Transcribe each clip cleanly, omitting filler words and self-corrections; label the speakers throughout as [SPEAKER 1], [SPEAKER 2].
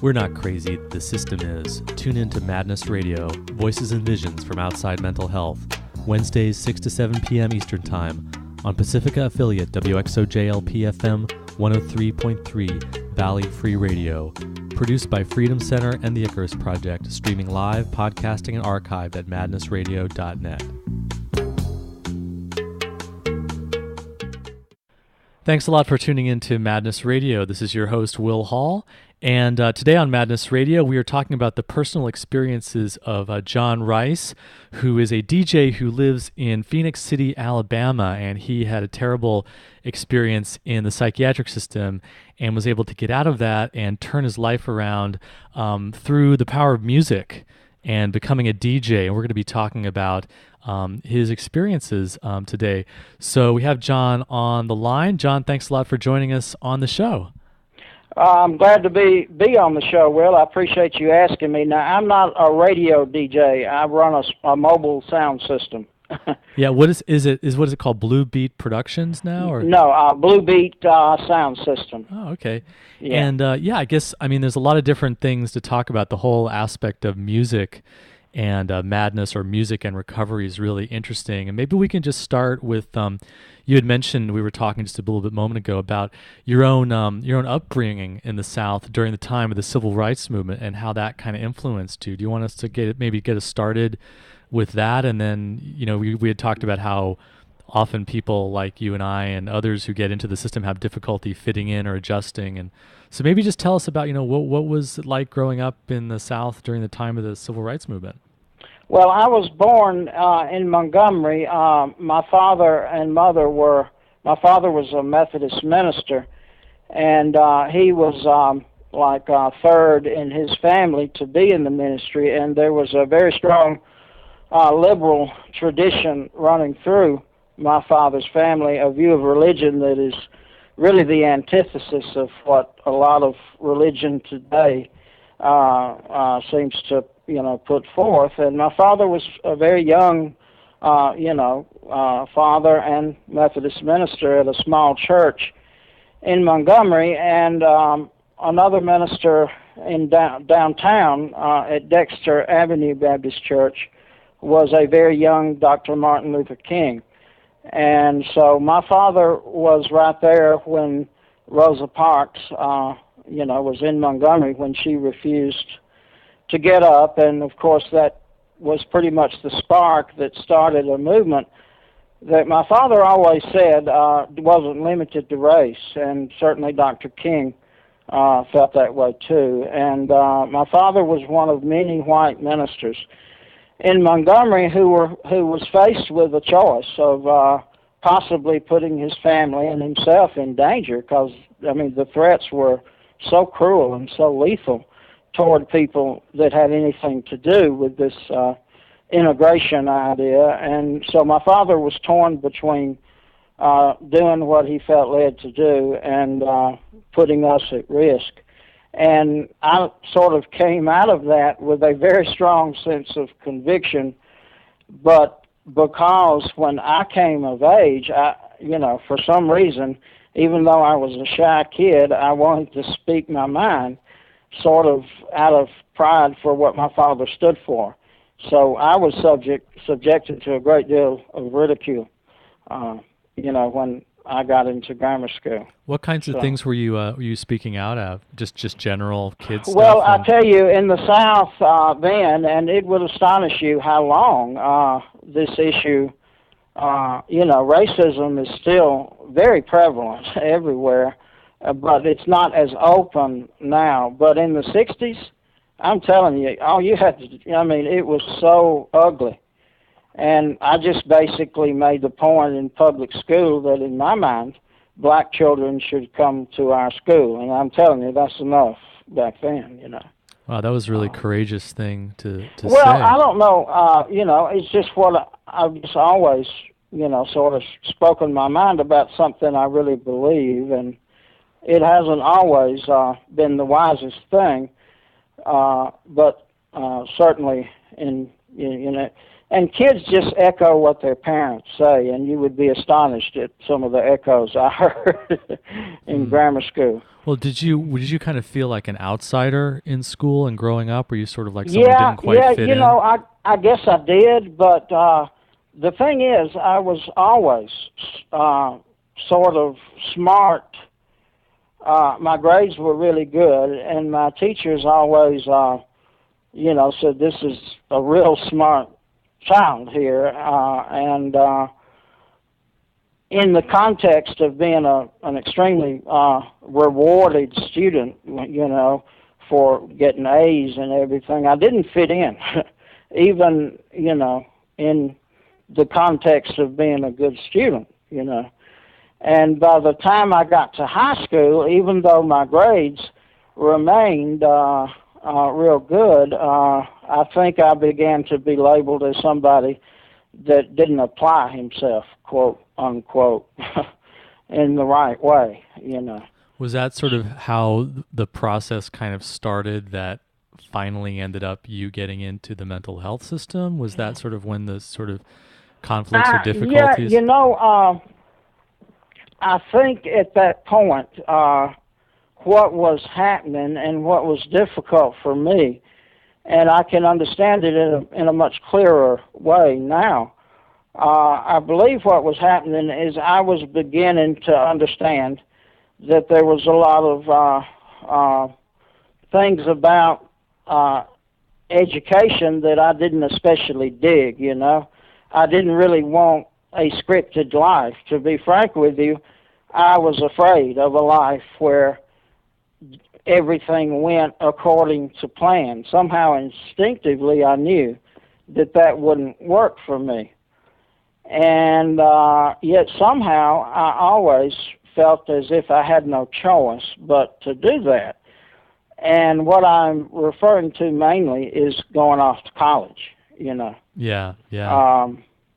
[SPEAKER 1] We're not crazy, the system is. Tune in to Madness Radio, voices and visions from outside mental health. Wednesdays, 6 to 7 p.m. Eastern Time on Pacifica affiliate WXOJLP-FM 103.3 Valley Free Radio. Produced by Freedom Center and the Icarus Project, streaming live, podcasting, and archived at madnessradio.net. Thanks a lot for tuning in to Madness Radio. This is your host, Will Hall. And today on Madness Radio, we are talking about the personal experiences of John Rice, who is a DJ who lives in Phenix City, Alabama, and he had a terrible experience in the psychiatric system and was able to get out of that and turn his life around through the power of music and becoming a DJ. And we're going to be talking about his experiences today. So we have John on the line. John, thanks a lot for joining us on the show.
[SPEAKER 2] I'm glad to be on the show, Will. I appreciate you asking me. Now, I'm not a radio DJ. I run a mobile sound system.
[SPEAKER 1] Yeah, what is it called? Blue Beat Productions now, or
[SPEAKER 2] no? Blue Beat sound system.
[SPEAKER 1] Oh, okay.
[SPEAKER 2] Yeah.
[SPEAKER 1] And I guess there's a lot of different things to talk about. The whole aspect of music and madness, or music and recovery, is really interesting. And maybe we can just start with you had mentioned, we were talking just a little bit moment ago about your own upbringing in the South during the time of the Civil Rights Movement and how that kind of influenced you. Do you want us to get us started with that? And then we had talked about how often people like you and I and others who get into the system have difficulty fitting in or adjusting. And so maybe just tell us about what was it like growing up in the South during the time of the Civil Rights Movement.
[SPEAKER 2] Well, I was born in Montgomery. My father was a Methodist minister, and he was third in his family to be in the ministry, and there was a very strong liberal tradition running through my father's family, a view of religion that is really the antithesis of what a lot of religion today seems to put forth. And my father was a very young, father and Methodist minister at a small church in Montgomery, and another minister in downtown at Dexter Avenue Baptist Church was a very young Dr. Martin Luther King. And so my father was right there when Rosa Parks, was in Montgomery when she refused to get up, and of course that was pretty much the spark that started a movement that my father always said wasn't limited to race, and certainly Dr. King felt that way too. And my father was one of many white ministers in Montgomery who was faced with a choice of possibly putting his family and himself in danger, because the threats were so cruel and so lethal toward people that had anything to do with this integration idea. And so my father was torn between doing what he felt led to do and putting us at risk. And I sort of came out of that with a very strong sense of conviction, but because when I came of age, for some reason, even though I was a shy kid, I wanted to speak my mind, sort of out of pride for what my father stood for. So I was subjected to a great deal of ridicule, when I got into grammar school.
[SPEAKER 1] What kinds of things were you speaking out of? Just general kids stuff?
[SPEAKER 2] Well, I tell you, in the South then, and it would astonish you how long this issue, racism is still very prevalent everywhere, but it's not as open now. But in the 60s, I'm telling you, all you had to, it was so ugly. And I just basically made the point in public school that in my mind, black children should come to our school. And I'm telling you, that's enough back then,
[SPEAKER 1] Wow, that was a really courageous thing to say.
[SPEAKER 2] Well, I don't know, it's just what I've just always, sort of spoken my mind about something I really believe, and it hasn't always been the wisest thing, but certainly in And kids just echo what their parents say, and you would be astonished at some of the echoes I heard in grammar school.
[SPEAKER 1] Well, did you kind of feel like an outsider in school and growing up? Were you sort of like someone who didn't quite fit in?
[SPEAKER 2] You know, I guess I did, but the thing is, I was always sort of smart. My grades were really good, and my teachers always, said this is a real smart child here, and in the context of being an extremely rewarded student, for getting A's and everything, I didn't fit in, even, in the context of being a good student, And by the time I got to high school, even though my grades remained real good, I think I began to be labeled as somebody that didn't apply himself, quote unquote, in the right way,
[SPEAKER 1] Was that sort of how the process kind of started that finally ended up you getting into the mental health system? Was that sort of when the sort of conflicts or difficulties?
[SPEAKER 2] Yeah, I think at that point, what was happening and what was difficult for me, and I can understand it in a much clearer way now. I believe what was happening is I was beginning to understand that there was a lot of things about education that I didn't especially dig, I didn't really want a scripted life. To be frank with you, I was afraid of a life where everything went according to plan. Somehow instinctively I knew that wouldn't work for me. And yet somehow I always felt as if I had no choice but to do that. And what I'm referring to mainly is going off to college,
[SPEAKER 1] Yeah.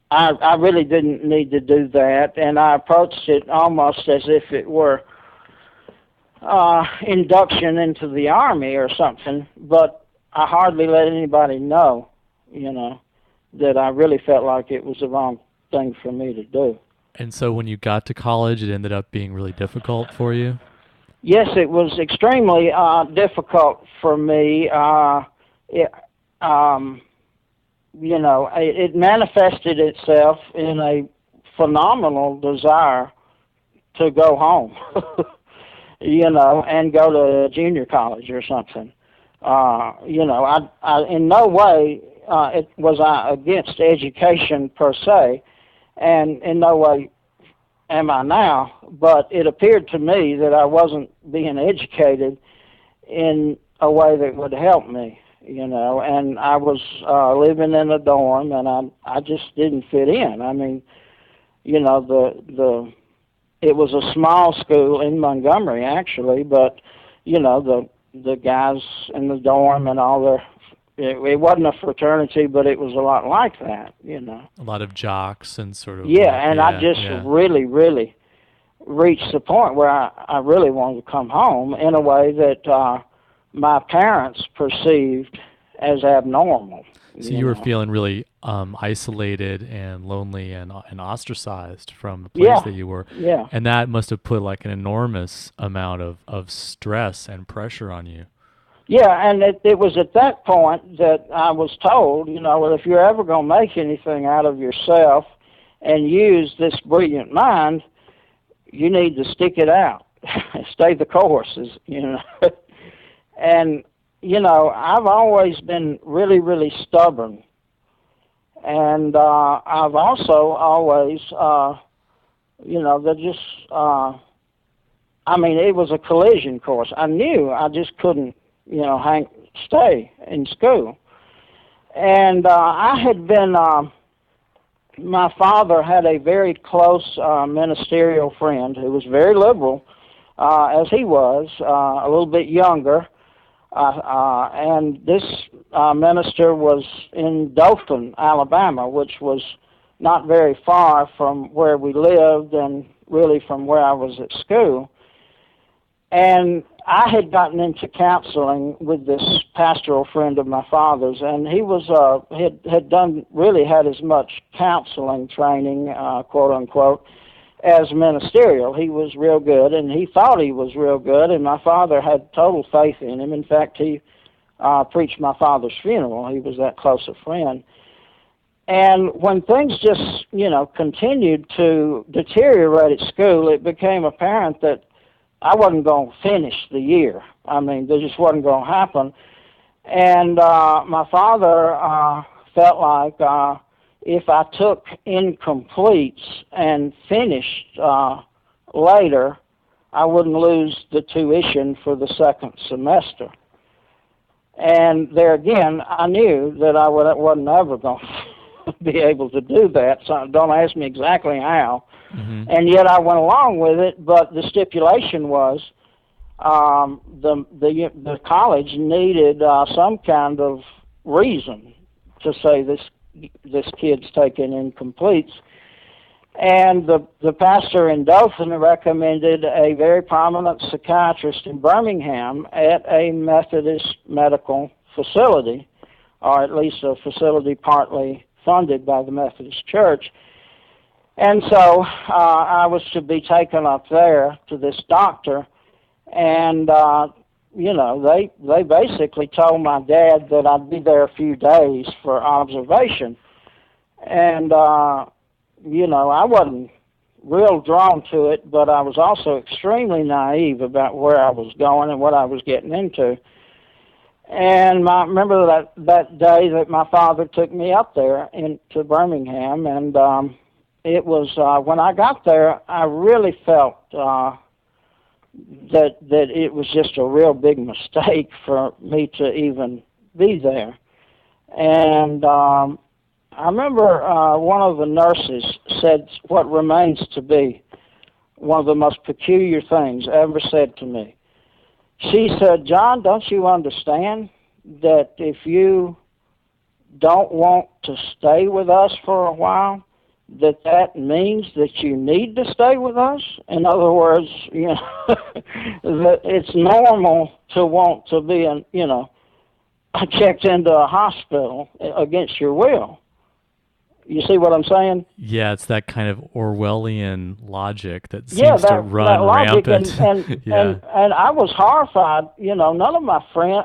[SPEAKER 2] I really didn't need to do that, and I approached it almost as if it were induction into the Army or something, but I hardly let anybody know, that I really felt like it was the wrong thing for me to do.
[SPEAKER 1] And so when you got to college, it ended up being really difficult for you?
[SPEAKER 2] Yes, it was extremely difficult for me. It manifested itself in a phenomenal desire to go home, and go to junior college or something. I in no way was I against education per se, and in no way am I now, but it appeared to me that I wasn't being educated in a way that would help me. And I was living in a dorm, and I just didn't fit in. I mean, it was a small school in Montgomery, actually, but, the guys in the dorm and all it wasn't a fraternity, but it was a lot like that,
[SPEAKER 1] A lot of jocks and sort of...
[SPEAKER 2] I just really, really reached the point where I really wanted to come home in a way that my parents perceived as abnormal.
[SPEAKER 1] So you were feeling really isolated and lonely and ostracized from the place that you were.
[SPEAKER 2] Yeah.
[SPEAKER 1] And that must have put like an enormous amount of stress and pressure on you.
[SPEAKER 2] Yeah, and it was at that point that I was told, well, if you're ever going to make anything out of yourself and use this brilliant mind, you need to stick it out, stay the course, And, I've always been really, really stubborn. And I've also always, it was a collision course. I knew I just couldn't, stay in school. And I had been, my father had a very close ministerial friend who was very liberal, as he was, a little bit younger. And this minister was in Dothan, Alabama, which was not very far from where we lived and really from where I was at school. And I had gotten into counseling with this pastoral friend of my father's, and he was had as much counseling training, quote unquote, as ministerial. He was real good, and he thought he was real good, and my father had total faith in him. In fact, he preached my father's funeral. He was that close a friend. And when things just, continued to deteriorate at school, it became apparent that I wasn't going to finish the year. I mean, there just wasn't going to happen. And my father felt like if I took incompletes and finished later, I wouldn't lose the tuition for the second semester. And there again, I knew that I wasn't ever going to be able to do that, so don't ask me exactly how. Mm-hmm. And yet I went along with it, but the stipulation was the college needed some kind of reason to say this kid's taking incompletes. And the pastor in Dothan recommended a very prominent psychiatrist in Birmingham at a Methodist medical facility, or at least a facility partly funded by the Methodist Church. And so I was to be taken up there to this doctor, and they basically told my dad that I'd be there a few days for observation. And I wasn't real drawn to it, but I was also extremely naive about where I was going and what I was getting into. And I remember that day that my father took me up there into Birmingham, and it was when I got there, I really felt that it was just a real big mistake for me to even be there. And I remember one of the nurses said what remains to be one of the most peculiar things ever said to me. She said, "John, don't you understand that if you don't want to stay with us for a while, that means that you need to stay with us?" In other words, that it's normal to want to be, checked into a hospital against your will. You see what I'm saying?
[SPEAKER 1] Yeah, it's that kind of Orwellian logic that seems to run rampant.
[SPEAKER 2] And I was horrified. None of my friends,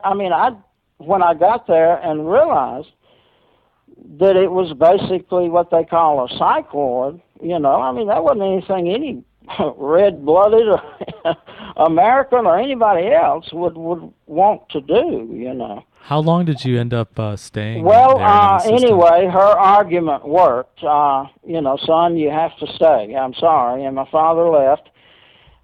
[SPEAKER 2] when I got there and realized that it was basically what they call a psych ward, that wasn't anything any red-blooded or American or anybody else would want to do,
[SPEAKER 1] How long did you end up staying
[SPEAKER 2] Well,
[SPEAKER 1] there
[SPEAKER 2] anyway, her argument worked. Son, you have to stay. I'm sorry. And my father left.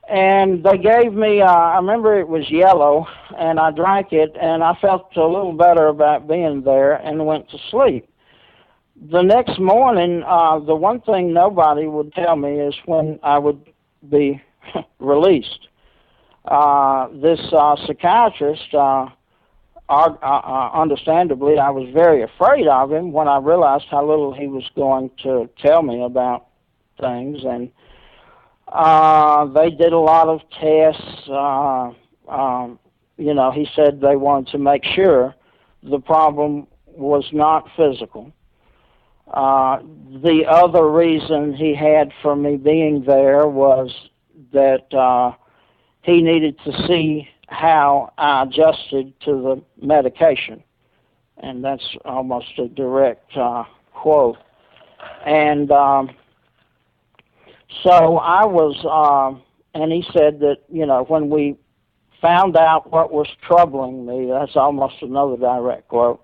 [SPEAKER 2] And they gave me, I remember it was yellow, and I drank it, and I felt a little better about being there and went to sleep. The next morning, the one thing nobody would tell me is when I would be released. This psychiatrist, understandably, I was very afraid of him when I realized how little he was going to tell me about things. And they did a lot of tests. He said they wanted to make sure the problem was not physical. The other reason he had for me being there was that he needed to see how I adjusted to the medication. And that's almost a direct quote. And so I was, and he said that, when we found out what was troubling me, that's almost another direct quote,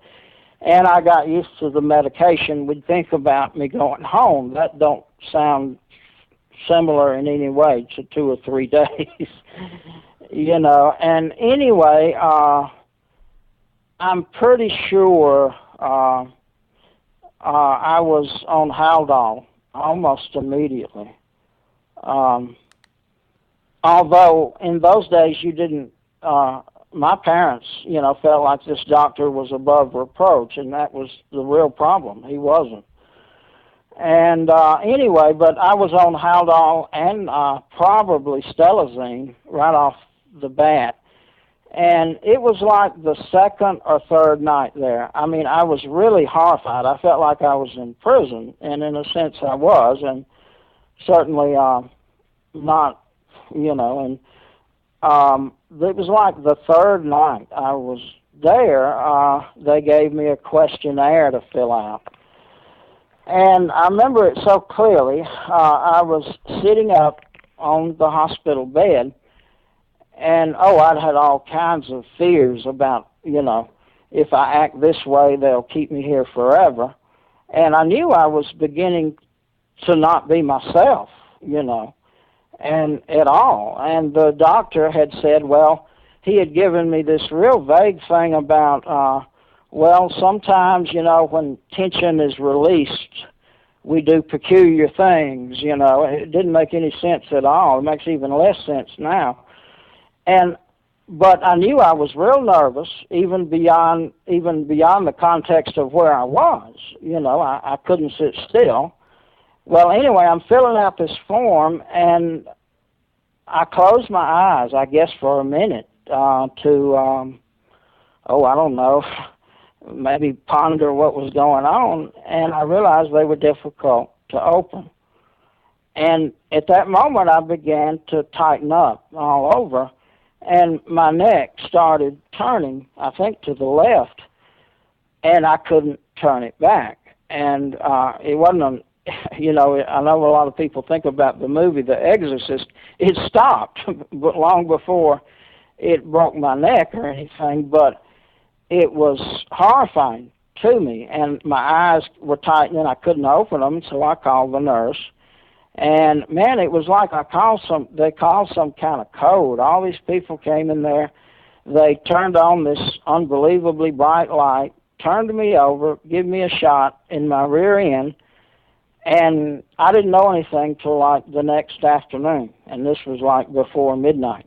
[SPEAKER 2] and I got used to the medication, we'd think about me going home. That don't sound similar in any way to 2 or 3 days, And anyway, I'm pretty sure I was on Haldol almost immediately. Although in those days you didn't, my parents, felt like this doctor was above reproach, and that was the real problem. He wasn't. And anyway, but I was on Haldol and probably Stelazine right off the bat. And it was like the second or third night there. I mean, I was really horrified. I felt like I was in prison, and in a sense I was, and certainly not, and it was like the third night I was there. They gave me a questionnaire to fill out. And I remember it so clearly. I was sitting up on the hospital bed, and, I'd had all kinds of fears about, if I act this way, they'll keep me here forever. And I knew I was beginning to not be myself, and at all. And the doctor had said, well, he had given me this real vague thing about, sometimes, when tension is released, we do peculiar things, It didn't make any sense at all. It makes even less sense now. But I knew I was real nervous, even beyond the context of where I was. I couldn't sit still. Well, anyway, I'm filling out this form, and I closed my eyes, I guess, for a minute I don't know, maybe ponder what was going on, and I realized they were difficult to open. And at that moment, I began to tighten up all over, and my neck started turning, I think, to the left, and I couldn't turn it back. And it wasn't I know a lot of people think about the movie The Exorcist. It stopped but long before it broke my neck or anything, but it was horrifying to me, and my eyes were tightening. I couldn't open them, so I called the nurse. And, man, it was like they called some kind of code. All these people came in there. They turned on this unbelievably bright light, turned me over, gave me a shot in my rear end, and I didn't know anything till like the next afternoon, and this was like before midnight.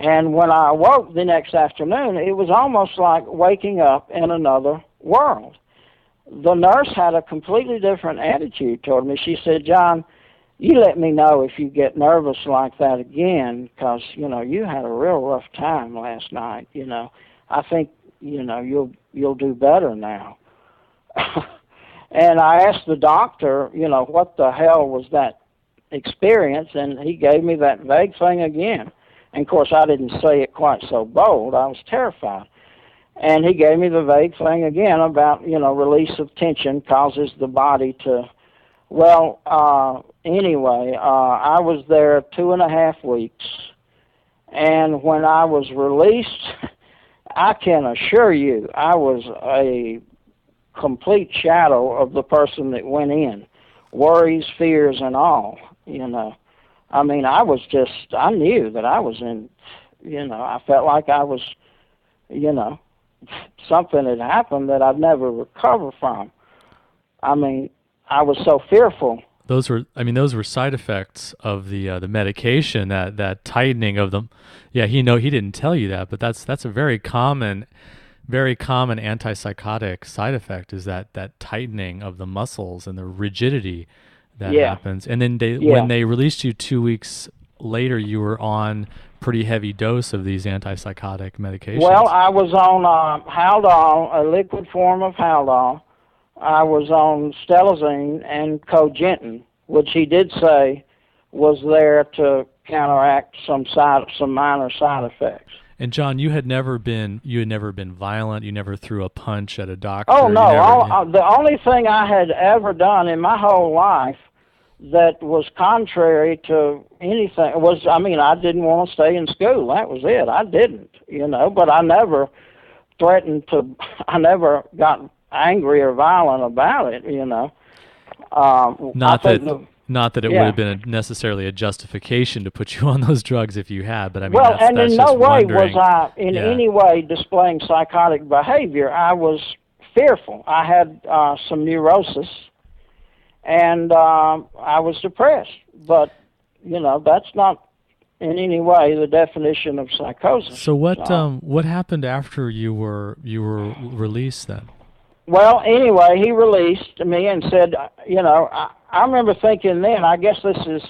[SPEAKER 2] And when I awoke the next afternoon, it was almost like waking up in another world. The nurse had a completely different attitude toward me. She said, John, you let me know if you get nervous like that again, because, you had a real rough time last night, I think, you'll do better now. And I asked the doctor, what the hell was that experience, and he gave me that vague thing again. And, of course, I didn't say it quite so bold. I was terrified. And he gave me the vague thing again about, release of tension causes the body to... Well, anyway, I was there 2.5 weeks, and when I was released, I can assure you I was a complete shadow of the person that went in, worries, fears, and all, I mean, I knew that I was in, I felt like I was, something had happened that I'd never recover from. I mean, I was so fearful.
[SPEAKER 1] Those were side effects of the medication, that tightening of them. Yeah, he didn't tell you that, but that's a very common antipsychotic side effect, is that tightening of the muscles and the rigidity that happens. And then when they released you 2 weeks later, you were on pretty heavy dose of these antipsychotic medications.
[SPEAKER 2] Well, I was on Haldol, a liquid form of Haldol. I was on Stelazine and Cogentin, which he did say was there to counteract some minor side effects.
[SPEAKER 1] And John, you had never been violent. You never threw a punch at a doctor.
[SPEAKER 2] Oh no! The only thing I had ever done in my whole life that was contrary to anything was, I didn't want to stay in school. That was it. I didn't, but I never threatened to. I never got angry or violent about it,
[SPEAKER 1] Not that it would have been necessarily a justification to put you on those drugs if you had, but
[SPEAKER 2] that's in no way was I in any way displaying psychotic behavior. I was fearful. I had some neurosis, and I was depressed. But that's not in any way the definition of psychosis.
[SPEAKER 1] So what happened after you were released then?
[SPEAKER 2] Well, anyway, he released me and said, I remember thinking then, I guess this is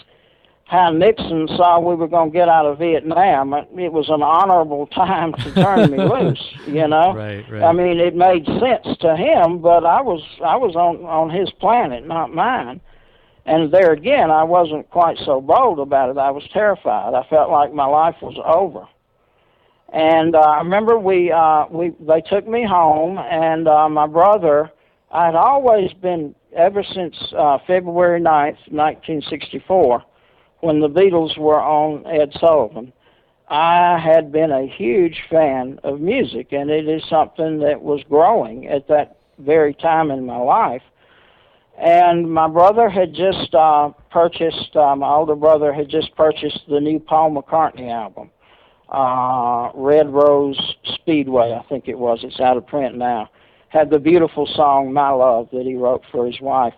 [SPEAKER 2] how Nixon saw we were going to get out of Vietnam. It was an honorable time to turn me loose, you know.
[SPEAKER 1] Right.
[SPEAKER 2] I mean, it made sense to him, but I was on his planet, not mine. And there again, I wasn't quite so bold about it. I was terrified. I felt like my life was over. And I remember they took me home, and my brother, I had always been, ever since February 9th, 1964, when the Beatles were on Ed Sullivan, I had been a huge fan of music, and it is something that was growing at that very time in my life. And my brother had just purchased, my older brother had just purchased the new Paul McCartney album, Red Rose Speedway, I think it was. It's out of print now. Had the beautiful song, My Love, that he wrote for his wife.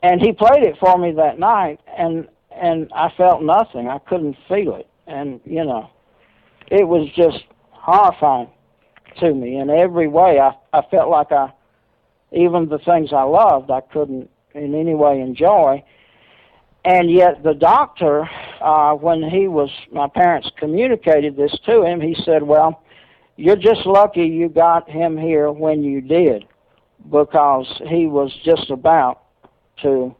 [SPEAKER 2] And he played it for me that night, and I felt nothing. I couldn't feel it. And, you know, it was just horrifying to me in every way. I felt like even the things I loved, I couldn't in any way enjoy. And yet the doctor, when my parents communicated this to him, he said, well, you're just lucky you got him here when you did, because he was just about to,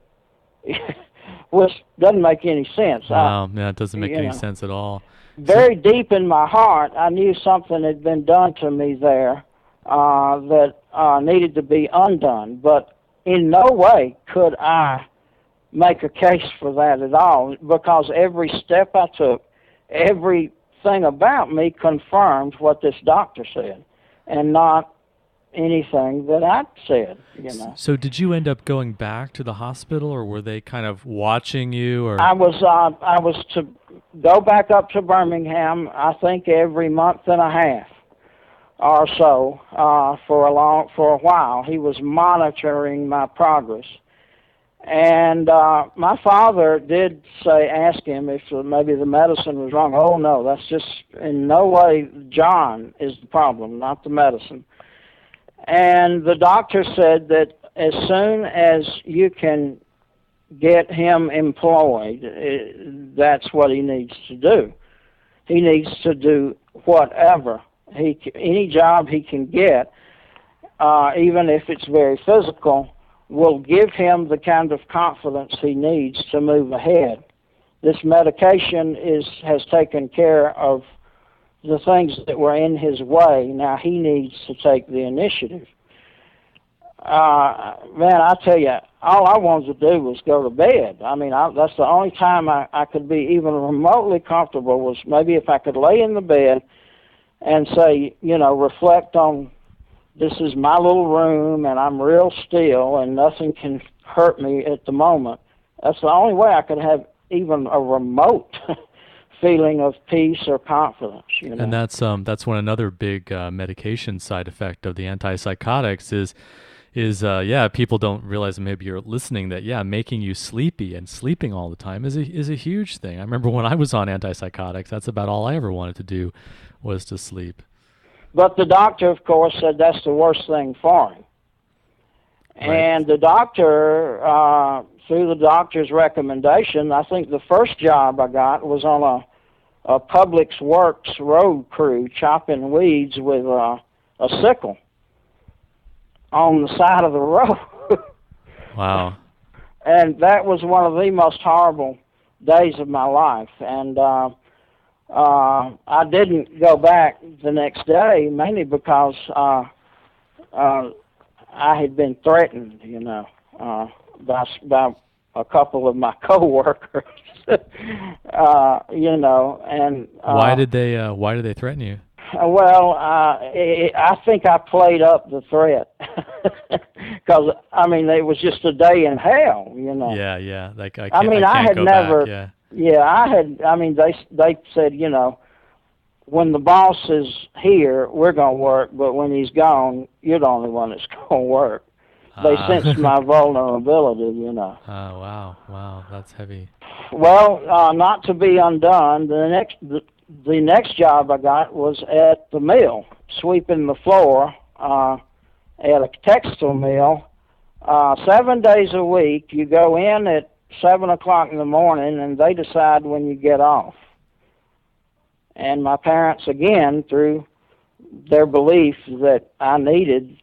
[SPEAKER 2] which doesn't make any sense.
[SPEAKER 1] Wow, yeah, it doesn't make any sense at all.
[SPEAKER 2] Very deep in my heart, I knew something had been done to me there that needed to be undone, but in no way could I make a case for that at all, because every step I took, everything about me confirmed what this doctor said, and not anything that I said, you know.
[SPEAKER 1] So did you end up going back to the hospital, or were they kind of watching you? Or
[SPEAKER 2] I was to go back up to Birmingham, I think every month and a half or so, for a while. He was monitoring my progress. And my father did ask him if maybe the medicine was wrong. Oh, no, that's just in no way John is the problem, not the medicine. And the doctor said that as soon as you can get him employed, that's what he needs to do. He needs to do whatever, any job he can get, even if it's very physical, will give him the kind of confidence he needs to move ahead. This medication has taken care of the things that were in his way. Now he needs to take the initiative. Man, I tell you, all I wanted to do was go to bed. I mean, that's the only time I could be even remotely comfortable, was maybe if I could lay in the bed and say, you know, reflect on, this is my little room and I'm real still and nothing can hurt me at the moment. That's the only way I could have even a remote feeling of peace or confidence, you know.
[SPEAKER 1] And that's one another big medication side effect of the antipsychotics is people don't realize, maybe you're listening, that making you sleepy and sleeping all the time is a huge thing. I remember when I was on antipsychotics, that's about all I ever wanted to do, was to sleep.
[SPEAKER 2] But the doctor, of course, said that's the worst thing for him. Right. And the doctor, through the doctor's recommendation, I think the first job I got was on a public works road crew, chopping weeds with a sickle on the side of the road.
[SPEAKER 1] Wow.
[SPEAKER 2] And that was one of the most horrible days of my life. And I didn't go back the next day, mainly because I had been threatened, you know, by a couple of my coworkers, you know. And
[SPEAKER 1] why did they threaten you?
[SPEAKER 2] Well, I think I played up the threat, because I mean it was just a day in hell, you know.
[SPEAKER 1] Yeah. Like I
[SPEAKER 2] had
[SPEAKER 1] go
[SPEAKER 2] never.
[SPEAKER 1] Back,
[SPEAKER 2] They said, you know, when the boss is here, we're gonna work, but when he's gone, you're the only one that's gonna work. They sensed my vulnerability, you know.
[SPEAKER 1] Oh, wow, that's heavy.
[SPEAKER 2] Well, not to be undone, the next job I got was at the mill, sweeping the floor at a textile mill. 7 days a week, you go in at 7 o'clock in the morning, and they decide when you get off. And my parents, again, through their belief that I needed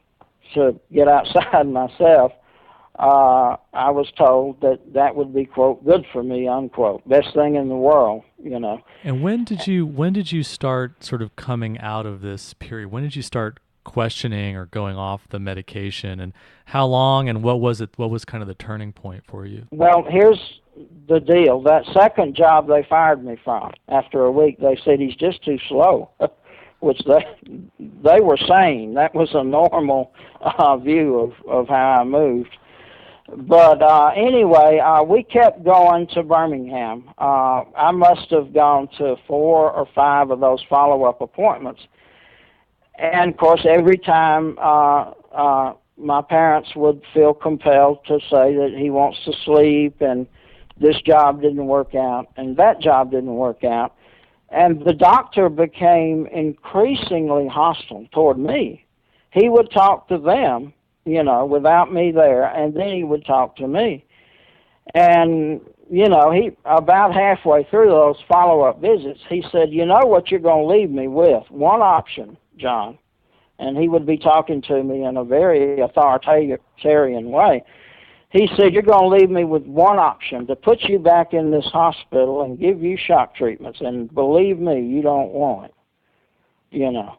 [SPEAKER 2] to get outside myself, I was told that that would be, quote, good for me, unquote, best thing in the world, you know.
[SPEAKER 1] And when did you start sort of coming out of this period? When did you start questioning or going off the medication, and how long, and what was kind of the turning point for you?
[SPEAKER 2] Well, here's the deal. That second job they fired me from, after a week, they said he's just too slow, which they were saying. That was a normal view of how I moved. But anyway, we kept going to Birmingham. I must have gone to 4 or 5 of those follow-up appointments. And, of course, every time my parents would feel compelled to say that he wants to sleep, and this job didn't work out, and that job didn't work out. And the doctor became increasingly hostile toward me. He would talk to them, you know, without me there, and then he would talk to me. And, you know, he about halfway through those follow-up visits, he said, you know what you're going to leave me with? One option, John. And he would be talking to me in a very authoritarian way. He said, you're going to leave me with one option, to put you back in this hospital and give you shock treatments. And believe me, you don't want it, you know.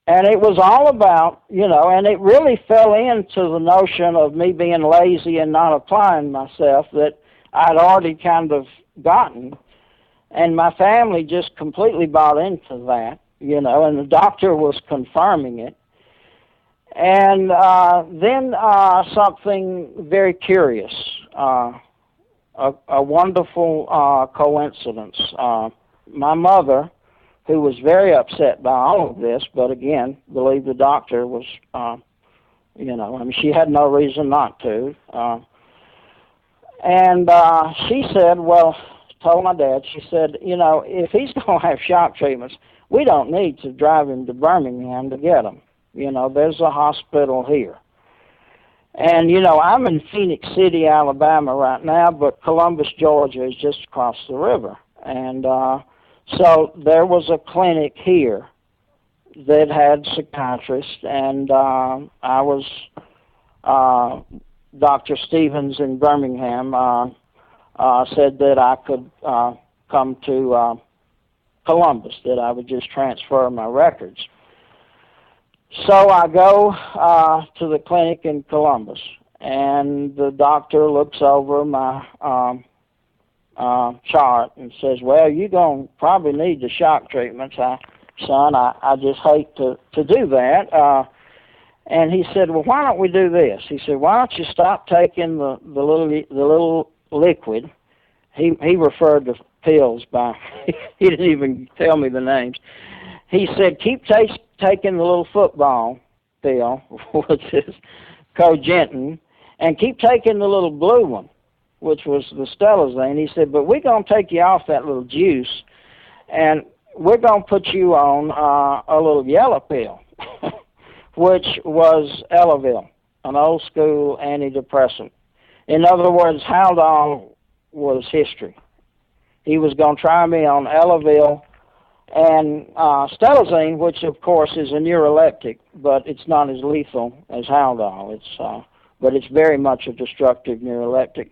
[SPEAKER 2] And it was all about, you know, and it really fell into the notion of me being lazy and not applying myself that I'd already kind of gotten. And my family just completely bought into that, you know, and the doctor was confirming it. And then something very curious, a wonderful coincidence. My mother, who was very upset by all of this, but again, believed the doctor was, you know, I mean, she had no reason not to. And she said, well, told my dad, she said, you know, if he's going to have shock treatments, we don't need to drive him to Birmingham to get them. You know, there's a hospital here. And, you know, I'm in Phenix City, Alabama right now, but Columbus, Georgia is just across the river. And so there was a clinic here that had psychiatrists, and I was, Dr. Stevens in Birmingham said that I could come to Columbus, that I would just transfer my records. So I go to the clinic in Columbus, and the doctor looks over my chart and says, well, you're going to probably need the shock treatments. Son, I just hate to do that. And he said, well, why don't we do this? He said, why don't you stop taking the little liquid. He referred to pills by, he didn't even tell me the names. He said, keep taking the little football pill, which is cogentin, and keep taking the little blue one, which was the stelazine. He said, but we're going to take you off that little juice, and we're going to put you on a little yellow pill, which was Elavil, an old school antidepressant. In other words, Haldol was history. He was going to try me on Elavil and stelazine, which of course is a neuroleptic, but it's not as lethal as Haldol. But it's very much a destructive neuroleptic,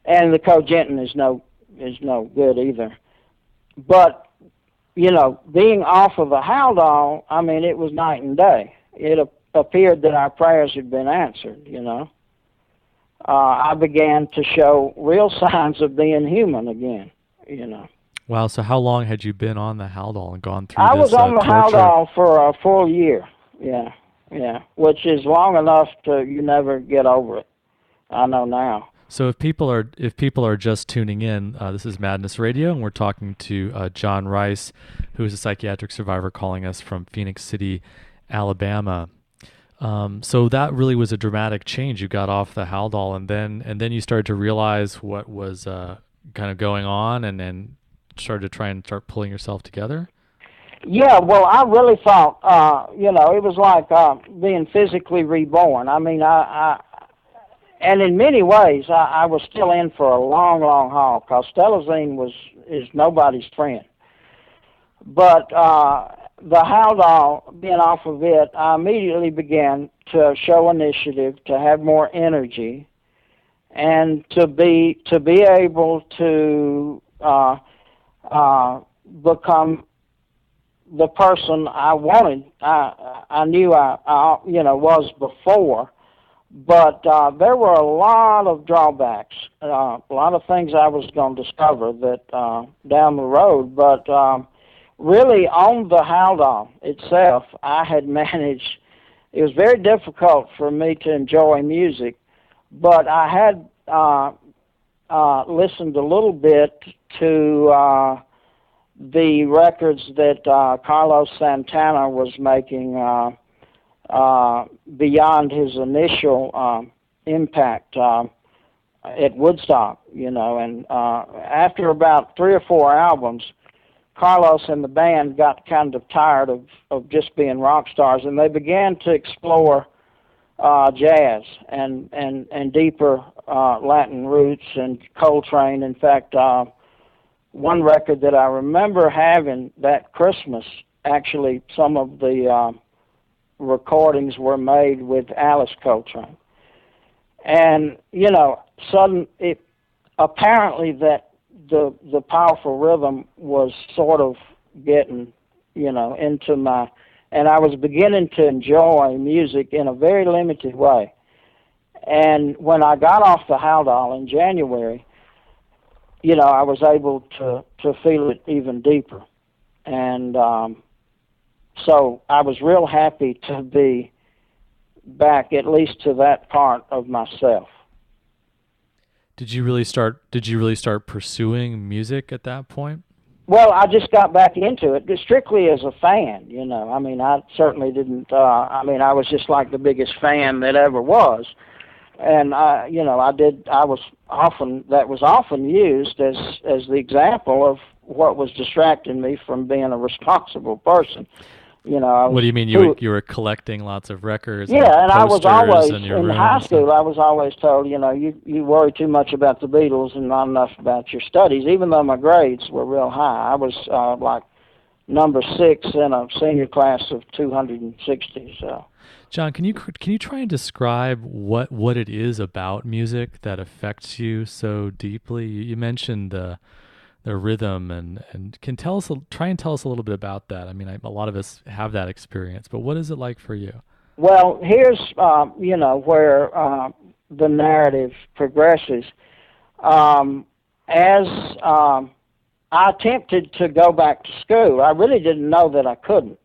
[SPEAKER 2] and the cogentin is no good either. But you know, being off of the Haldol, I mean, it was night and day. It appeared that our prayers had been answered. You know, I began to show real signs of being human again. You know.
[SPEAKER 1] Wow. So how long had you been on the Haldol and gone through
[SPEAKER 2] I
[SPEAKER 1] this
[SPEAKER 2] was on the
[SPEAKER 1] torture?
[SPEAKER 2] Haldol for a full year. Yeah, which is long enough to you never get over it. I know now.
[SPEAKER 1] So if people are just tuning in, this is Madness Radio, and we're talking to John Rice, who is a psychiatric survivor, calling us from Phenix City, Alabama. So that really was a dramatic change. You got off the Haldol, and then you started to realize what was kind of going on, and then started to start pulling yourself together.
[SPEAKER 2] Yeah, well, I really thought, you know, it was like being physically reborn. I mean, And in many ways, I was still in for a long, long haul because stelazine is nobody's friend. But the Haldol, being off of it, I immediately began to show initiative, to have more energy, and to be able to become the person I wanted. I knew I was before, but there were a lot of drawbacks, a lot of things I was going to discover that down the road. But really, on the Haldol itself, I had managed. It was very difficult for me to enjoy music, but I had listened a little bit to the records that Carlos Santana was making beyond his initial impact at Woodstock, and after about 3 or 4 albums, Carlos and the band got kind of tired of just being rock stars, and they began to explore jazz and deeper Latin roots and Coltrane. In fact, one record that I remember having that Christmas, actually some of the recordings were made with Alice Coltrane. And, apparently that the powerful rhythm was sort of getting, into my, and I was beginning to enjoy music in a very limited way. And when I got off the Haldol in January, I was able to feel it even deeper. And so I was real happy to be back, at least to that part of myself.
[SPEAKER 1] Did you really start pursuing music at that point?
[SPEAKER 2] Well, I just got back into it strictly as a fan, I mean, I certainly didn't, I was just like the biggest fan that ever was. And that was often used as the example of what was distracting me from being a responsible person.
[SPEAKER 1] What do you mean? You were collecting lots of records?
[SPEAKER 2] Yeah, and I was always
[SPEAKER 1] in
[SPEAKER 2] high school. I was always told, you worry too much about the Beatles and not enough about your studies. Even though my grades were real high, I was like number 6 in a senior class of 260. So,
[SPEAKER 1] John, can you try and describe what it is about music that affects you so deeply? You mentioned the rhythm and try and tell us a little bit about that. I mean, a lot of us have that experience, but what is it like for you?
[SPEAKER 2] Well, here's where the narrative progresses. As I attempted to go back to school, I really didn't know that I couldn't,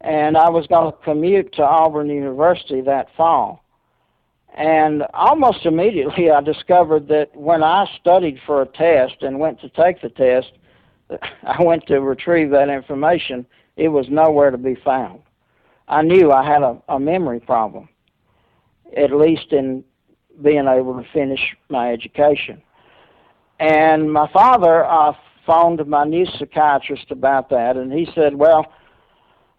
[SPEAKER 2] and I was going to commute to Auburn University that fall. And almost immediately I discovered that when I studied for a test and went to take the test, I went to retrieve that information. It was nowhere to be found. I knew I had a memory problem, at least in being able to finish my education. And my father phoned my new psychiatrist about that, and he said, well,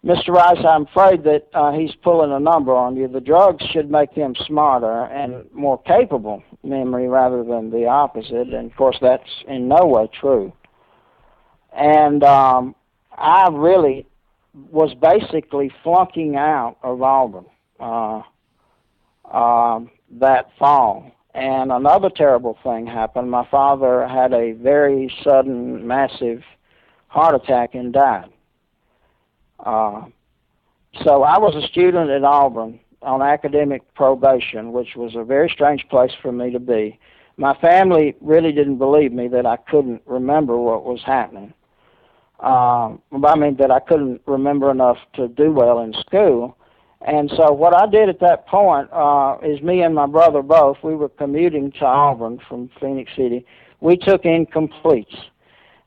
[SPEAKER 2] Mr. Rice, I'm afraid that he's pulling a number on you. The drugs should make him smarter and more capable memory rather than the opposite. And, of course, that's in no way true. And I really was basically flunking out of Auburn that fall. And another terrible thing happened. My father had a very sudden, massive heart attack and died. So I was a student at Auburn on academic probation, which was a very strange place for me to be. My family really didn't believe me that I couldn't remember what was happening. That I couldn't remember enough to do well in school. And so what I did at that point is me and my brother both, we were commuting to Auburn from Phenix City. We took incompletes.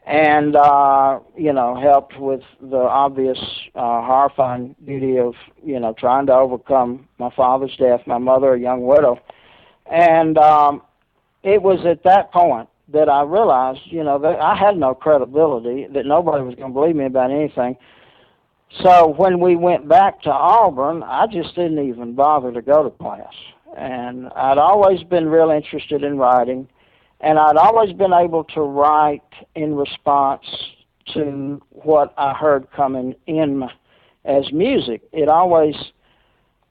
[SPEAKER 2] And, helped with the obvious horrifying duty of, trying to overcome my father's death, my mother, a young widow. And it was at that point that I realized, that I had no credibility, that nobody was going to believe me about anything. So when we went back to Auburn, I just didn't even bother to go to class. And I'd always been real interested in writing, and I'd always been able to write in response to what I heard coming in as music. It always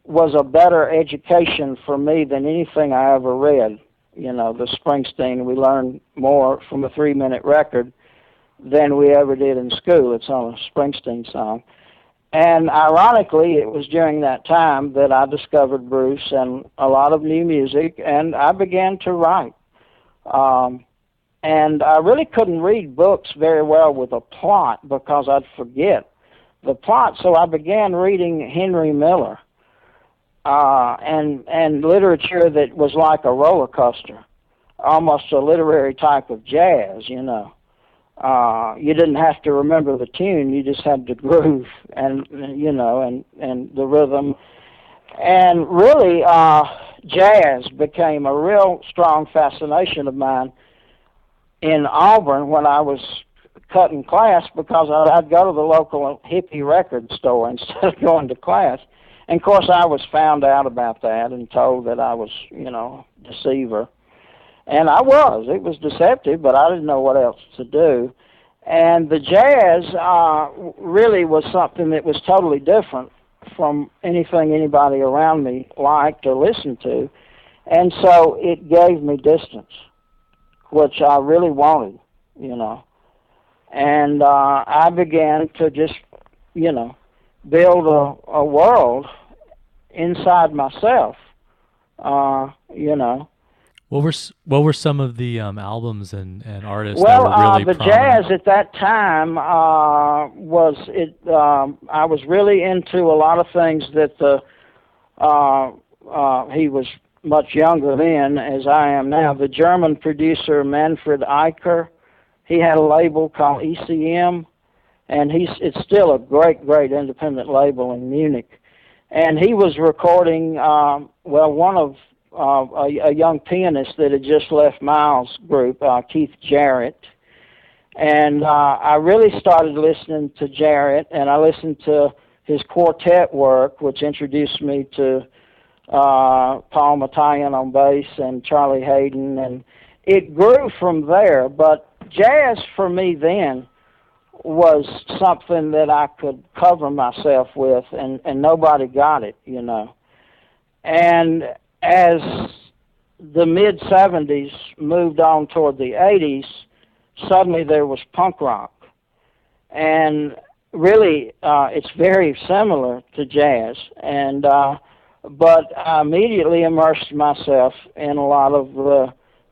[SPEAKER 2] was a better education for me than anything I ever read. You know, the Springsteen, we learned more from a 3-minute record than we ever did in school. It's on a Springsteen song. And ironically, it was during that time that I discovered Bruce and a lot of new music, and I began to write. And I really couldn't read books very well with a plot because I'd forget the plot, so I began reading Henry Miller and literature that was like a roller coaster, almost a literary type of jazz, you know. You didn't have to remember the tune, you just had to groove and you know, and the rhythm. And really, jazz became a real strong fascination of mine in Auburn when I was cutting class, because I'd go to the local hippie record store instead of going to class. And of course I was found out about that and told that I was, you know, deceiver. And I was. It was deceptive, but I didn't know what else to do. And the jazz really was something that was totally different from anything anybody around me liked or listened to. And so it gave me distance, which I really wanted, you know. And I began to just, you know, build a world inside myself, you know.
[SPEAKER 1] What were some of the albums and artists
[SPEAKER 2] well,
[SPEAKER 1] that were really
[SPEAKER 2] the
[SPEAKER 1] prominent?
[SPEAKER 2] jazz at that time was it. I was really into a lot of things that he was much younger then, as I am now. The German producer Manfred Eicher, he had a label called ECM, and it's still a great independent label in Munich. And he was recording one of a young pianist that had just left Miles' group, Keith Jarrett. And I really started listening to Jarrett, and I listened to his quartet work, which introduced me to Paul Matayan on bass and Charlie Hayden, and it grew from there. But jazz for me then was something that I could cover myself with, and nobody got it, you know. And as the mid-'70s moved on toward the '80s, suddenly there was punk rock. And really, it's very similar to jazz. And but I immediately immersed myself in a lot of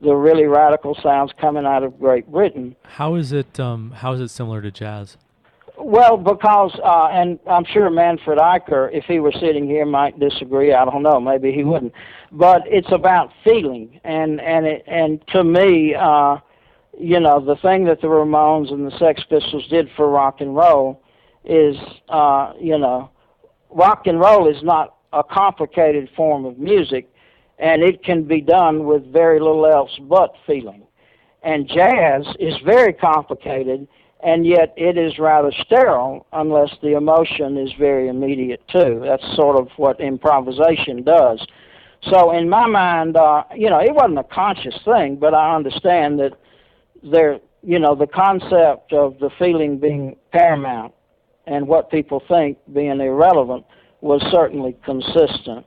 [SPEAKER 2] the really radical sounds coming out of Great Britain.
[SPEAKER 1] How is it similar to jazz?
[SPEAKER 2] Well, because, and I'm sure Manfred Eicher, if he were sitting here, might disagree. I don't know. Maybe he wouldn't. But it's about feeling. And to me, you know, the thing that the Ramones and the Sex Pistols did for rock and roll is, you know, rock and roll is not a complicated form of music, and it can be done with very little else but feeling. And jazz is very complicated, and yet it is rather sterile unless the emotion is very immediate too. That's sort of what improvisation does. So in my mind, you know, it wasn't a conscious thing, but I understand that there, you know, the concept of the feeling being paramount and what people think being irrelevant was certainly consistent.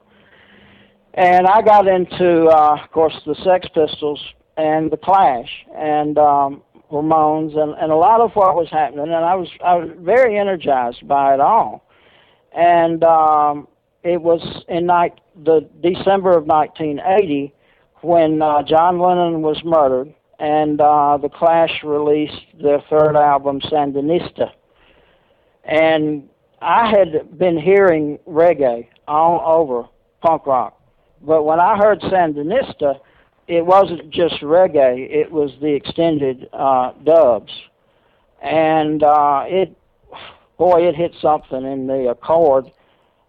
[SPEAKER 2] And I got into, of course, the Sex Pistols and the Clash and Ramones and a lot of what was happening, and I was very energized by it all. And it was in the December of 1980 when John Lennon was murdered, and the Clash released their third album, Sandinista. And I had been hearing reggae all over punk rock, but when I heard Sandinista, it wasn't just reggae, it was the extended dubs. And it hit something in the accord.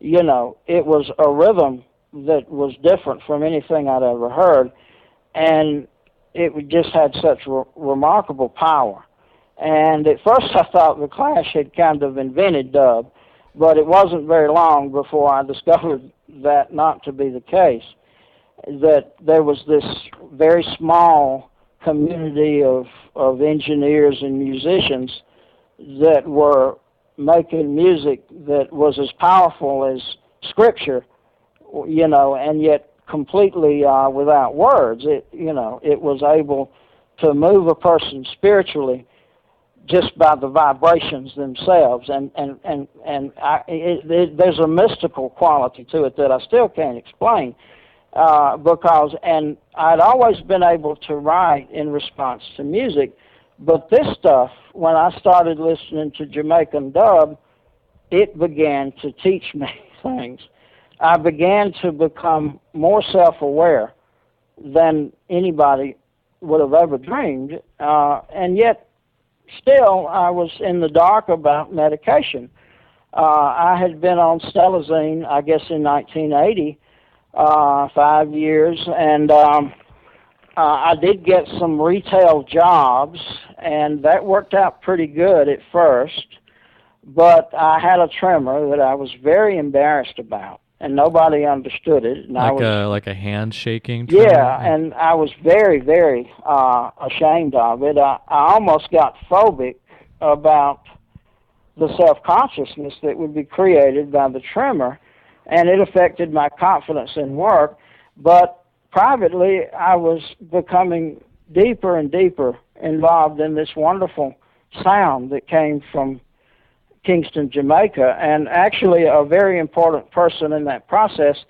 [SPEAKER 2] You know, it was a rhythm that was different from anything I'd ever heard, and it just had such remarkable power. And at first I thought the Clash had kind of invented dub, but it wasn't very long before I discovered that not to be the case. that there was this very small community of engineers and musicians that were making music that was as powerful as Scripture, and yet completely without words. It was able to move a person spiritually just by the vibrations themselves, there's a mystical quality to it that I still can't explain, and I'd always been able to write in response to music, but this stuff, when I started listening to Jamaican dub, it began to teach me things. I began to become more self-aware than anybody would have ever dreamed, and yet still I was in the dark about medication. I had been on Stelazine, I guess, in 1980, 5 years, and I did get some retail jobs, and that worked out pretty good at first, but I had a tremor that I was very embarrassed about, and nobody understood it. And
[SPEAKER 1] like a hand-shaking tremor?
[SPEAKER 2] Yeah, and I was very, very ashamed of it. I almost got phobic about the self-consciousness that would be created by the tremor, and it affected my confidence in work. But privately, I was becoming deeper and deeper involved in this wonderful sound that came from Kingston, Jamaica. And actually, a very important person in that process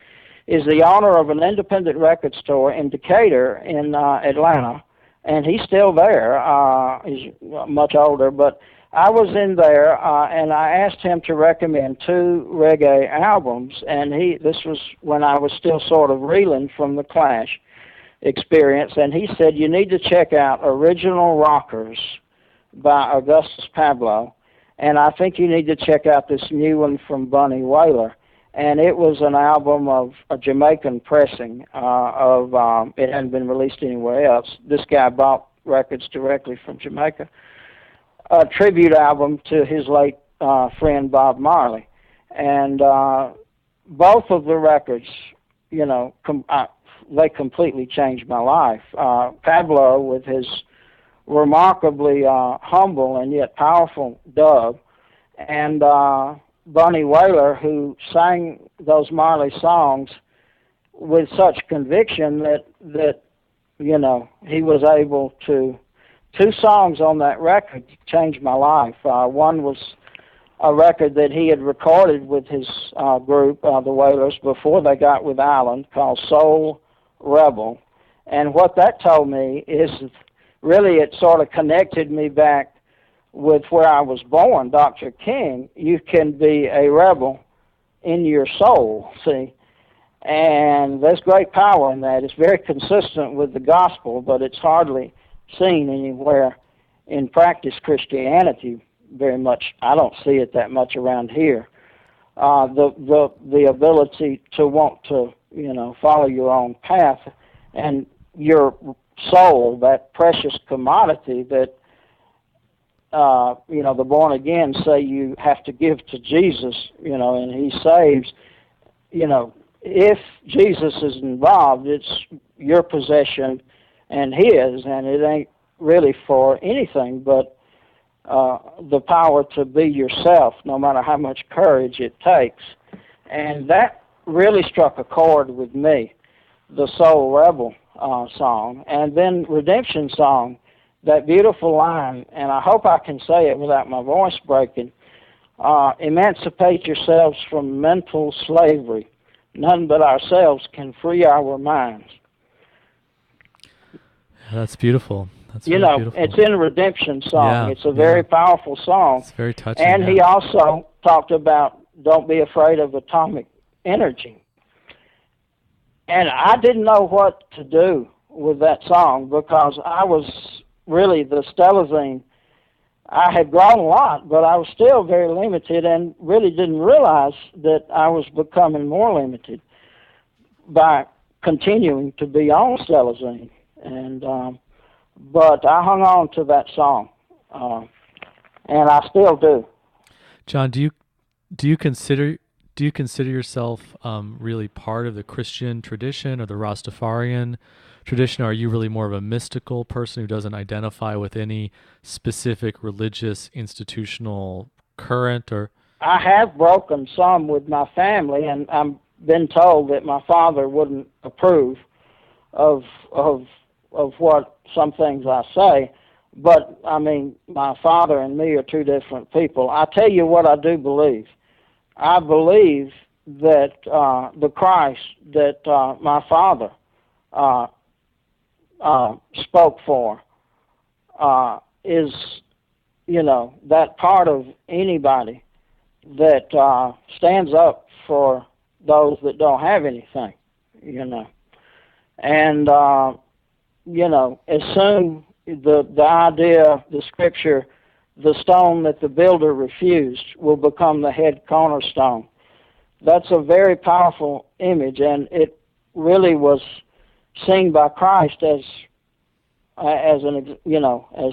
[SPEAKER 2] is the owner of an independent record store in Decatur in Atlanta, and he's still there. He's much older, but I was in there, and I asked him to recommend 2 reggae albums, and this was when I was still sort of reeling from the Clash experience, and he said, you need to check out Original Rockers by Augustus Pablo, and I think you need to check out this new one from Bunny Wailer. And it was an album of a Jamaican pressing it hadn't been released anywhere else. This guy bought records directly from Jamaica. A tribute album to his late friend Bob Marley. And both of the records, they completely changed my life. Pablo, with his remarkably humble and yet powerful dub, and Bunny Wailer, who sang those Marley songs with such conviction that he was able to. 2 songs on that record changed my life. One was a record that he had recorded with his group, the Wailers, before they got with Island, called Soul Rebel. And what that told me is really it sort of connected me back with where I was born, Dr. King. You can be a rebel in your soul, see? And there's great power in that. It's very consistent with the gospel, but it's hardly seen anywhere in practice Christianity very much. I don't see it that much around here. The ability to want to, follow your own path, and your soul, that precious commodity that the born again say you have to give to Jesus, and he saves. If Jesus is involved, it's your possession and his, and it ain't really for anything but the power to be yourself, no matter how much courage it takes. And that really struck a chord with me, the Soul Rebel song. And then Redemption Song, that beautiful line, and I hope I can say it without my voice breaking, emancipate yourselves from mental slavery. None but ourselves can free our minds.
[SPEAKER 1] That's beautiful. That's really beautiful.
[SPEAKER 2] It's in a Redemption Song.
[SPEAKER 1] Yeah,
[SPEAKER 2] it's a very powerful song.
[SPEAKER 1] It's very touching.
[SPEAKER 2] And he also talked about don't be afraid of atomic energy. And I didn't know what to do with that song because I was really the Stelazine. I had grown a lot, but I was still very limited and really didn't realize that I was becoming more limited by continuing to be on Stelazine. And but I hung on to that song, and I still do.
[SPEAKER 1] John, do you do you consider yourself really part of the Christian tradition or the Rastafarian tradition? Or are you really more of a mystical person who doesn't identify with any specific religious institutional current? Or
[SPEAKER 2] I have broken some with my family, and I've been told that my father wouldn't approve of what some things I say. But I mean, my father and me are two different people. I tell you what I do believe. I believe that the Christ that my father spoke for is, that part of anybody that stands up for those that don't have anything, And, as soon the idea, the scripture, the stone that the builder refused will become the head cornerstone. That's a very powerful image, and it really was seen by Christ as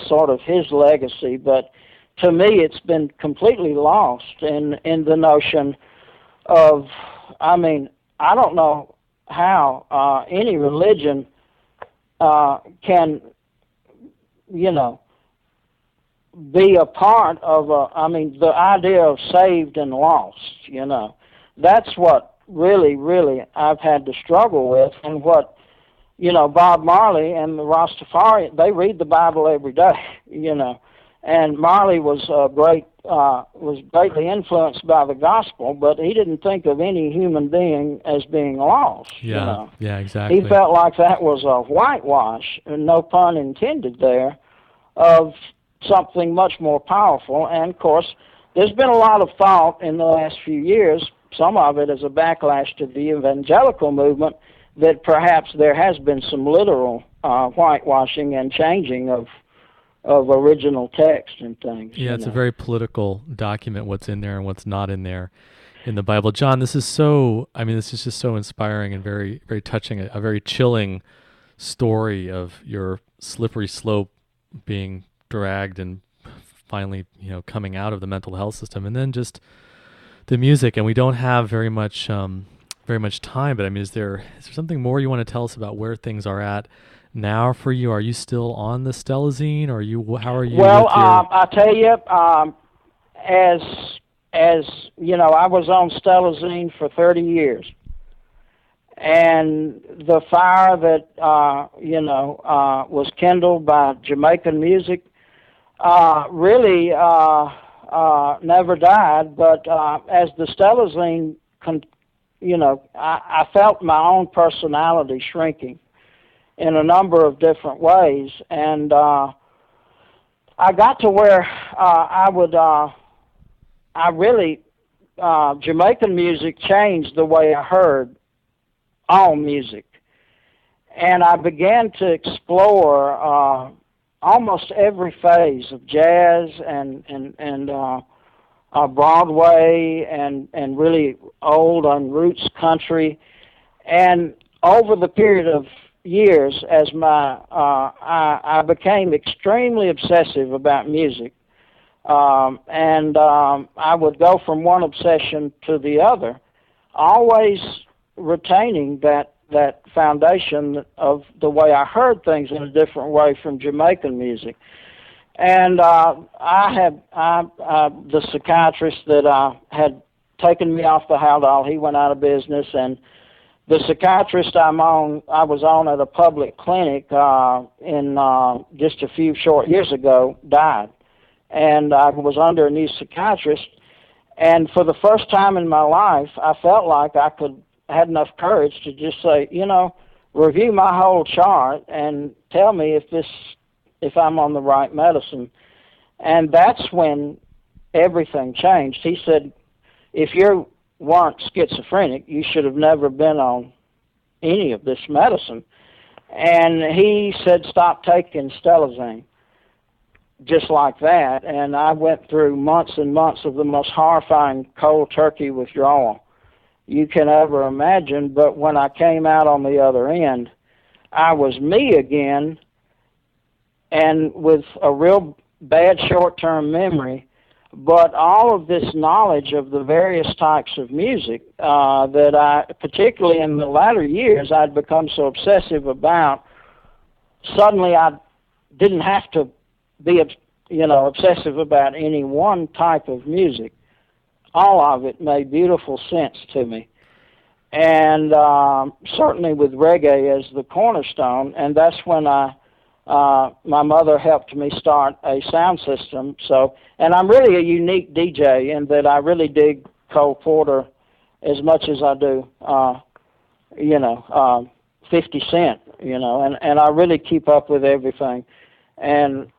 [SPEAKER 2] sort of his legacy. But to me, it's been completely lost in the notion of, I don't know how any religion can, be a part of the idea of saved and lost, That's what really I've had to struggle with, and what, Bob Marley and the Rastafari, they read the Bible every day, And Marley was greatly influenced by the gospel, but he didn't think of any human being as being lost.
[SPEAKER 1] Yeah, exactly.
[SPEAKER 2] He felt like that was a whitewash, and no pun intended there, of something much more powerful. And of course, there's been a lot of thought in the last few years, some of it as a backlash to the evangelical movement, that perhaps there has been some literal whitewashing and changing of original text and things.
[SPEAKER 1] Yeah, it's a very political document, what's in there and what's not in there in the Bible. John, this is just so inspiring and very, very touching, a very chilling story of your slippery slope being dragged and finally, coming out of the mental health system, and then just the music. And we don't have very much time, but is there something more you want to tell us about where things are at now for you? Are you still on the stelazine, or how are you?
[SPEAKER 2] Well, I tell you, as I was on stelazine for 30 years, and the fire that was kindled by Jamaican music really never died. But as the stelazine, I felt my own personality shrinking in a number of different ways, and I got to where Jamaican music changed the way I heard all music, and I began to explore almost every phase of jazz and Broadway and really old on roots country. And over the period of years, as I became extremely obsessive about music, and I would go from one obsession to the other, always retaining that foundation of the way I heard things in a different way from Jamaican music. And the psychiatrist that had taken me off the Haldol, he went out of business, and the psychiatrist I was on at a public clinic in just a few short years ago died, and I was under a new psychiatrist. And for the first time in my life, I felt like I had enough courage to just say, review my whole chart and tell me if I'm on the right medicine. And that's when everything changed. He said, if you weren't schizophrenic, you should have never been on any of this medicine. And he said, stop taking stelazine. Just like that. And I went through months and months of the most horrifying cold turkey withdrawal you can ever imagine. But when I came out on the other end, I was me again, and with a real bad short-term memory But all of this knowledge of the various types of music that I, particularly in the latter years, I'd become so obsessive about, suddenly I didn't have to be, obsessive about any one type of music. All of it made beautiful sense to me. And certainly with reggae as the cornerstone, and that's when my mother helped me start a sound system. So, and I'm really a unique DJ in that I really dig Cole Porter as much as I do, 50 Cent, and I really keep up with everything. And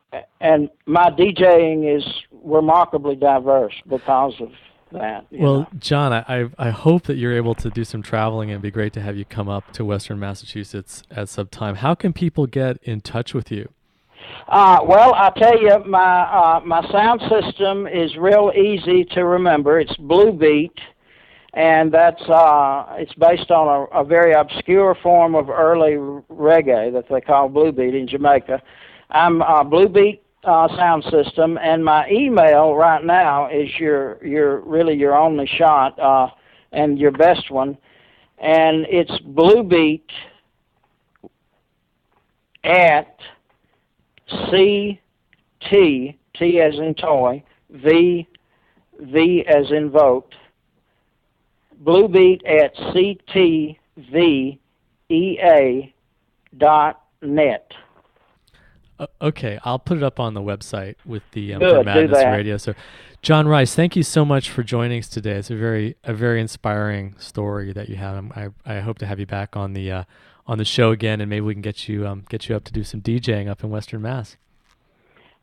[SPEAKER 2] my DJing is remarkably diverse because of that.
[SPEAKER 1] Well, John, I hope that you're able to do some traveling, and it'd be great to have you come up to Western Massachusetts at some time. How can people get in touch with you?
[SPEAKER 2] Well, I tell you, my sound system is real easy to remember. It's Blue Beat, and that's it's based on a very obscure form of early reggae that they call Blue Beat in Jamaica. I'm Blue Beat sound system, and my email right now is your only shot and your best one, and it's bluebeat at CT, T as in toy, V as in vote, bluebeat at ctvea.net.
[SPEAKER 1] Okay, I'll put it up on the website with the
[SPEAKER 2] Good,
[SPEAKER 1] Madness Radio. So, John Rice, thank you so much for joining us today. It's a very inspiring story that you have. I hope to have you back on the show again, and maybe we can get you up to do some DJing up in Western Mass.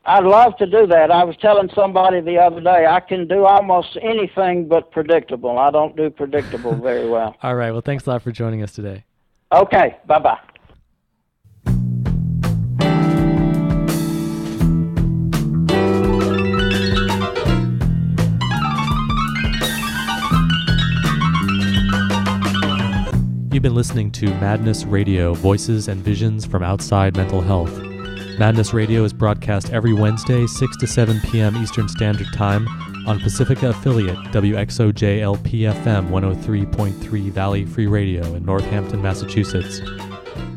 [SPEAKER 2] I'd love to do that. I was telling somebody the other day I can do almost anything but predictable. I don't do predictable very well.
[SPEAKER 1] All right. Well, thanks a lot for joining us today.
[SPEAKER 2] Okay. Bye-bye.
[SPEAKER 1] You've been listening to Madness Radio, Voices and Visions from Outside Mental Health. Madness Radio is broadcast every Wednesday, 6 to 7 p.m. Eastern Standard Time on Pacifica affiliate WXOJ-LP-FM 103.3 Valley Free Radio in Northampton, Massachusetts.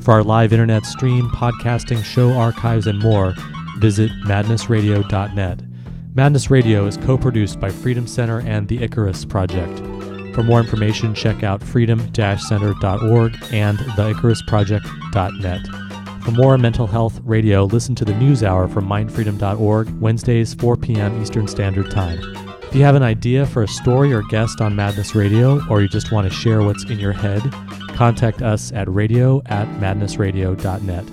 [SPEAKER 1] For our live internet stream, podcasting, show archives, and more, visit madnessradio.net. Madness Radio is co-produced by Freedom Center and the Icarus Project. For more information, check out freedom-center.org and theicarusproject.net. For more mental health radio, listen to the News Hour from mindfreedom.org, Wednesdays, 4 p.m. Eastern Standard Time. If you have an idea for a story or guest on Madness Radio, or you just want to share what's in your head, contact us at radio@madnessradio.net.